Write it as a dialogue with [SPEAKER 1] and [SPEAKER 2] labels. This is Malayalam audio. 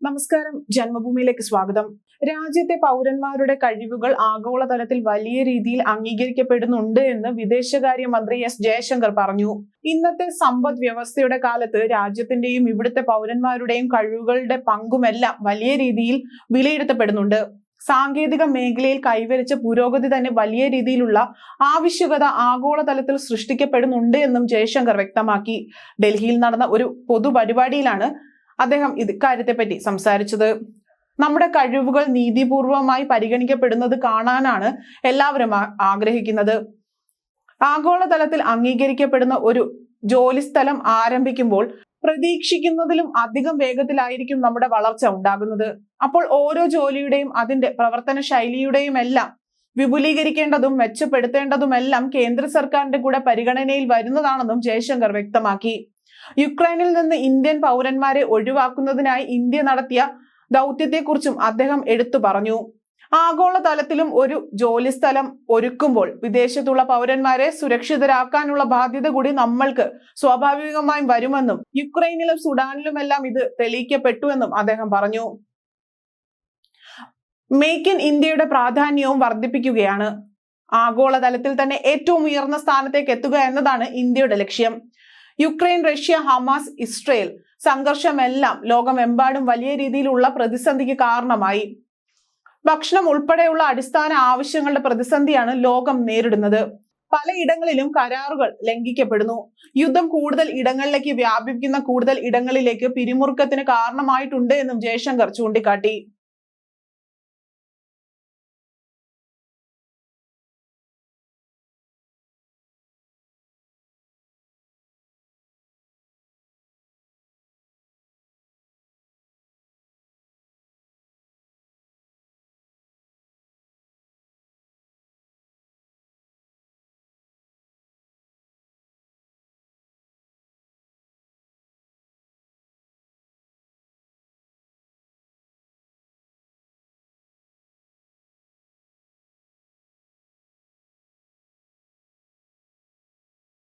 [SPEAKER 1] നമസ്കാരം, ജന്മഭൂമിയിലേക്ക് സ്വാഗതം. രാജ്യത്തെ പൗരന്മാരുടെ കഴിവുകൾ ആഗോളതലത്തിൽ വലിയ രീതിയിൽ അംഗീകരിക്കപ്പെടുന്നുണ്ട് എന്ന് വിദേശകാര്യമന്ത്രി എസ് ജയശങ്കർ പറഞ്ഞു. ഇന്നത്തെ സമ്പദ് വ്യവസ്ഥയുടെ കാലത്ത് രാജ്യത്തിന്റെയും ഇവിടുത്തെ പൗരന്മാരുടെയും കഴിവുകളുടെ പങ്കുമെല്ലാം വലിയ രീതിയിൽ വിലയിരുത്തപ്പെടുന്നുണ്ട്. സാങ്കേതിക മേഖലയിൽ കൈവരിച്ച പുരോഗതി തന്നെ വലിയ രീതിയിലുള്ള ആവശ്യകത ആഗോളതലത്തിൽ സൃഷ്ടിക്കപ്പെടുന്നുണ്ട് എന്നും ജയശങ്കർ വ്യക്തമാക്കി. ഡൽഹിയിൽ നടന്ന ഒരു പൊതുപരിപാടിയിലാണ് അദ്ദേഹം ഇക്കാര്യത്തെപ്പറ്റി സംസാരിച്ചത്. നമ്മുടെ കഴിവുകൾ നീതിപൂർവമായി പരിഗണിക്കപ്പെടുന്നത് കാണാനാണ് എല്ലാവരും ആഗ്രഹിക്കുന്നത്. ആഗോളതലത്തിൽ അംഗീകരിക്കപ്പെടുന്ന ഒരു ജോലിസ്ഥലം ആരംഭിക്കുമ്പോൾ പ്രതീക്ഷിക്കുന്നതിലും അധികം വേഗത്തിലായിരിക്കും നമ്മുടെ വളർച്ച ഉണ്ടാകുന്നത്. അപ്പോൾ ഓരോ ജോലിയുടെയും അതിന്റെ പ്രവർത്തന ശൈലിയുടെയും എല്ലാം വിപുലീകരിക്കേണ്ടതും മെച്ചപ്പെടുത്തേണ്ടതുമെല്ലാം കേന്ദ്ര സർക്കാരിന്റെ കൂടെ പരിഗണനയിൽ വരുന്നതാണെന്നും ജയശങ്കർ വ്യക്തമാക്കി. യുക്രൈനിൽ നിന്ന് ഇന്ത്യൻ പൗരന്മാരെ ഒഴിവാക്കുന്നതിനായി ഇന്ത്യ നടത്തിയ ദൗത്യത്തെക്കുറിച്ചും അദ്ദേഹം എടുത്തു പറഞ്ഞു. ആഗോളതലത്തിലും ഒരു ജോലിസ്ഥലം ഒരുക്കുമ്പോൾ വിദേശത്തുള്ള പൗരന്മാരെ സുരക്ഷിതരാക്കാനുള്ള ബാധ്യത കൂടി നമ്മൾക്ക് സ്വാഭാവികമായും വരുമെന്നും യുക്രൈനിലും സുഡാനിലുമെല്ലാം ഇത് തെളിയിക്കപ്പെട്ടുവെന്നും അദ്ദേഹം പറഞ്ഞു. മേക്ക് ഇൻ ഇന്ത്യയുടെ പ്രാധാന്യവും വർദ്ധിപ്പിക്കുകയാണ്. ആഗോളതലത്തിൽ തന്നെ ഏറ്റവും ഉയർന്ന സ്ഥാനത്തേക്ക് എത്തുക എന്നതാണ് ഇന്ത്യയുടെ ലക്ഷ്യം. യുക്രൈൻ, റഷ്യ, ഹമാസ്, ഇസ്രയേൽ സംഘർഷമെല്ലാം ലോകമെമ്പാടും വലിയ രീതിയിലുള്ള പ്രതിസന്ധിക്ക് കാരണമായി. ഭക്ഷണം ഉൾപ്പെടെയുള്ള അടിസ്ഥാന ആവശ്യങ്ങളുടെ പ്രതിസന്ധിയാണ് ലോകം നേരിടുന്നത്. പലയിടങ്ങളിലും കരാറുകൾ ലംഘിക്കപ്പെടുന്നു. യുദ്ധം കൂടുതൽ ഇടങ്ങളിലേക്ക് വ്യാപിക്കുന്ന കൂടുതൽ ഇടങ്ങളിലേക്ക് പിരിമുറുക്കത്തിന് കാരണമായിട്ടുണ്ട് എന്നും ജയശങ്കർ ചൂണ്ടിക്കാട്ടി.